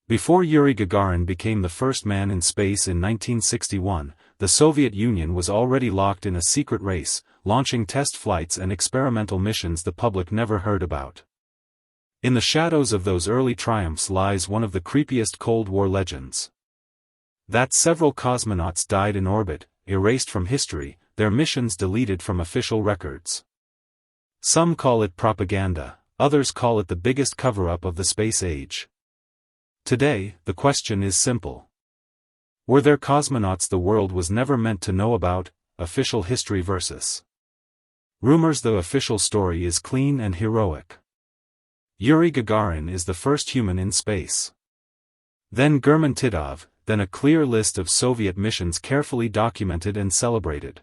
Before Yuri Gagarin became the first man in space in 1961, the Soviet Union was already locked in a secret race, launching test flights and experimental missions the public never heard about. In the shadows of those early triumphs lies one of the creepiest Cold War legends. That several cosmonauts died in orbit, erased from history, their missions deleted from official records. Some call it propaganda, others call it the biggest cover-up of the space age. Today, the question is simple. Were there cosmonauts the world was never meant to know about? Official history versus rumors. The official story is clean and heroic. Yuri Gagarin is the first human in space. Then German Titov, then a clear list of Soviet missions carefully documented and celebrated.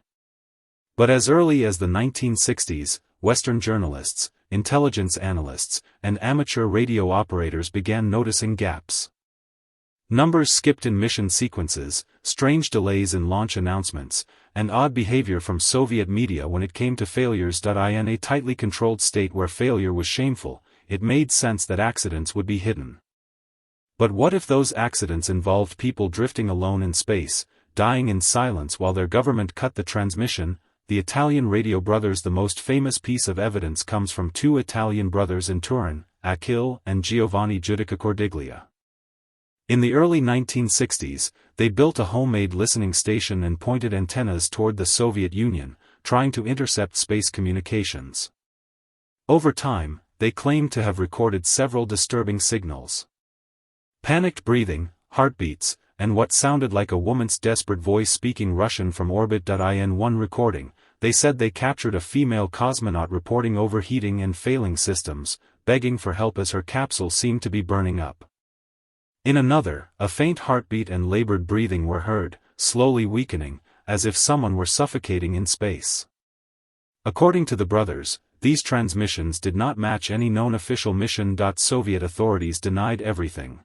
But as early as the 1960s, Western journalists, intelligence analysts, and amateur radio operators began noticing gaps. Numbers skipped in mission sequences, strange delays in launch announcements, and odd behavior from Soviet media when it came to failures. In a tightly controlled state where failure was shameful, it made sense that accidents would be hidden. But what if those accidents involved people drifting alone in space, dying in silence while their government cut the transmission? The Italian radio brothers. The most famous piece of evidence comes from two Italian brothers in Turin, Achille and Giovanni Giudica Cordiglia. In the early 1960s, they built a homemade listening station and pointed antennas toward the Soviet Union, trying to intercept space communications. Over time, they claimed to have recorded several disturbing signals. Panicked breathing, heartbeats, and what sounded like a woman's desperate voice speaking Russian from orbit. In one recording, they said they captured a female cosmonaut reporting overheating and failing systems, begging for help as her capsule seemed to be burning up. In another, a faint heartbeat and labored breathing were heard, slowly weakening, as if someone were suffocating in space. According to the brothers, these transmissions did not match any known official mission. Soviet authorities denied everything.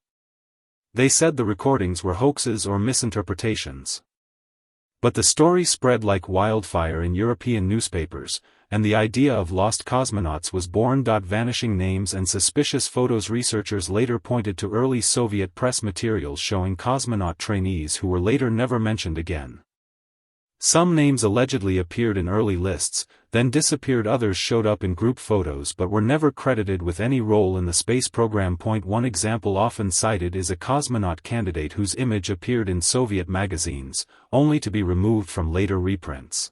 They said the recordings were hoaxes or misinterpretations. But the story spread like wildfire in European newspapers, and the idea of lost cosmonauts was born. Vanishing names and suspicious photos. Researchers later pointed to early Soviet press materials showing cosmonaut trainees who were later never mentioned again. Some names allegedly appeared in early lists, then disappeared. Others showed up in group photos but were never credited with any role in the space program. One example often cited is a cosmonaut candidate whose image appeared in Soviet magazines, only to be removed from later reprints.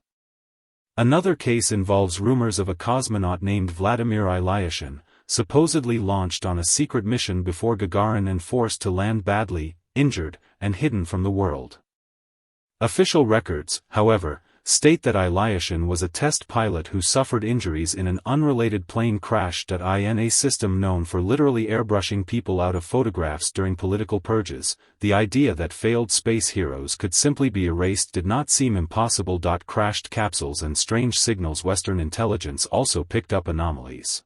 Another case involves rumors of a cosmonaut named Vladimir Ilyushin, supposedly launched on a secret mission before Gagarin and forced to land badly, injured, and hidden from the world. Official records, however, state that Ilyushin was a test pilot who suffered injuries in an unrelated plane crash. In a system known for literally airbrushing people out of photographs during political purges, the idea that failed space heroes could simply be erased did not seem impossible. Crashed capsules and strange signals. Western intelligence also picked up anomalies.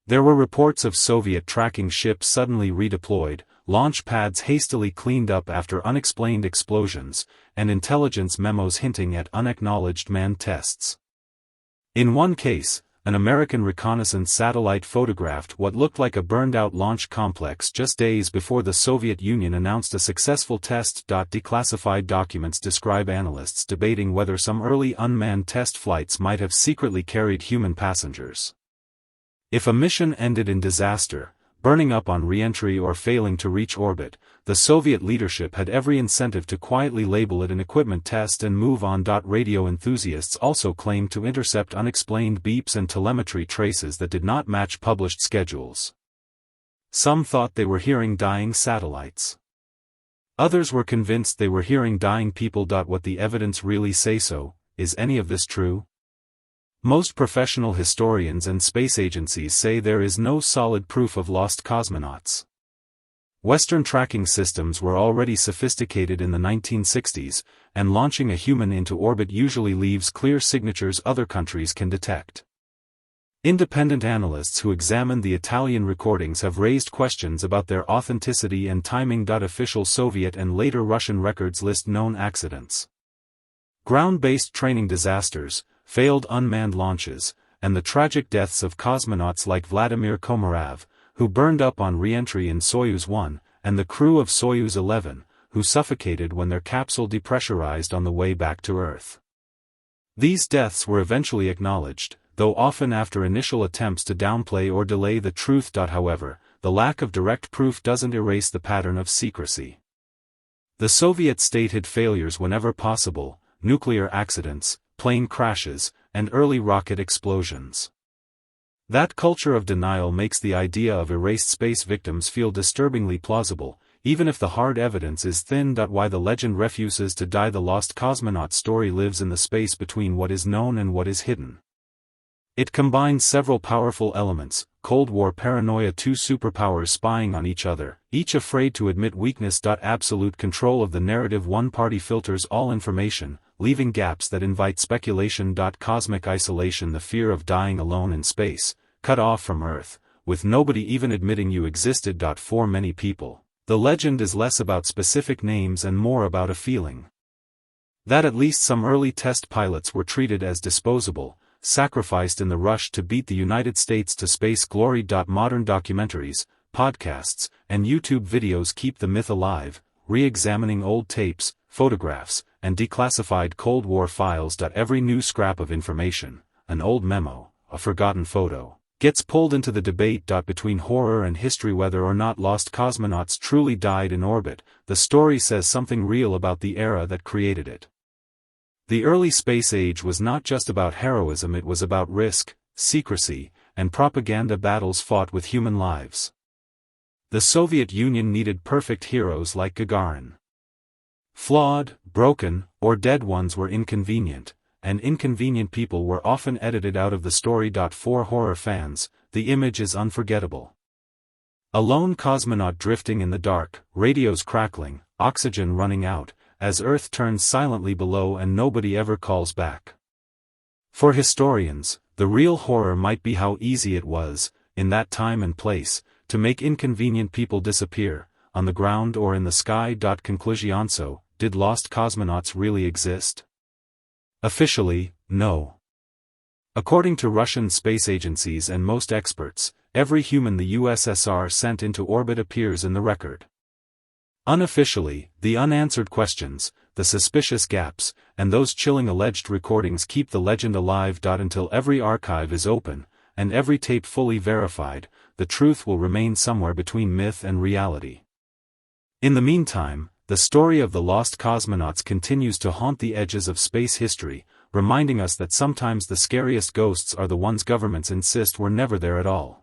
There were reports of Soviet tracking ships suddenly redeployed, launch pads hastily cleaned up after unexplained explosions, and intelligence memos hinting at unacknowledged manned tests. In one case, an American reconnaissance satellite photographed what looked like a burned-out launch complex just days before the Soviet Union announced a successful test. Declassified documents describe analysts debating whether some early unmanned test flights might have secretly carried human passengers. If a mission ended in disaster, burning up on re-entry or failing to reach orbit, the Soviet leadership had every incentive to quietly label it an equipment test and move on. Radio enthusiasts also claimed to intercept unexplained beeps and telemetry traces that did not match published schedules. Some thought they were hearing dying satellites. Others were convinced they were hearing dying people. What the evidence really say so? Is any of this true? Most professional historians and space agencies say there is no solid proof of lost cosmonauts. Western tracking systems were already sophisticated in the 1960s, and launching a human into orbit usually leaves clear signatures other countries can detect. Independent analysts who examined the Italian recordings have raised questions about their authenticity and timing. Official Soviet and later Russian records list known accidents, ground-based training disasters, failed unmanned launches, and the tragic deaths of cosmonauts like Vladimir Komarov, who burned up on re-entry in Soyuz 1, and the crew of Soyuz 11, who suffocated when their capsule depressurized on the way back to Earth. These deaths were eventually acknowledged, though often after initial attempts to downplay or delay the truth. However, the lack of direct proof doesn't erase the pattern of secrecy. The Soviet state hid failures whenever possible: nuclear accidents, plane crashes, and early rocket explosions. That culture of denial makes the idea of erased space victims feel disturbingly plausible, even if the hard evidence is thin. Why the legend refuses to die? The lost cosmonaut story lives in the space between what is known and what is hidden. It combines several powerful elements: Cold War paranoia, two superpowers spying on each other, each afraid to admit weakness. Absolute control of the narrative, one party filters all information, leaving gaps that invite speculation. Cosmic isolation, the fear of dying alone in space, cut off from Earth, with nobody even admitting you existed. For many people, the legend is less about specific names and more about a feeling that at least some early test pilots were treated as disposable, sacrificed in the rush to beat the United States to space. Glory. Modern documentaries, podcasts, and YouTube videos keep the myth alive, re-examining old tapes, photographs, and declassified Cold War files. Every new scrap of information, an old memo, a forgotten photo, gets pulled into the debate between horror and history. Whether or not lost cosmonauts truly died in orbit, the story says something real about the era that created it. The early space age was not just about heroism, it was about risk, secrecy, and propaganda, battles fought with human lives. The Soviet Union needed perfect heroes like Gagarin. Flawed, broken, or dead ones were inconvenient, and inconvenient people were often edited out of the story. For horror fans, the image is unforgettable. A lone cosmonaut drifting in the dark, radios crackling, oxygen running out, as Earth turns silently below and nobody ever calls back. For historians, the real horror might be how easy it was, in that time and place, to make inconvenient people disappear, on the ground or in the sky. Conclusion. So, did lost cosmonauts really exist? Officially, no. According to Russian space agencies and most experts, every human the USSR sent into orbit appears in the record. Unofficially, the unanswered questions, the suspicious gaps, and those chilling alleged recordings keep the legend alive. Until every archive is open, and every tape fully verified, the truth will remain somewhere between myth and reality. In the meantime, the story of the lost cosmonauts continues to haunt the edges of space history, reminding us that sometimes the scariest ghosts are the ones governments insist were never there at all.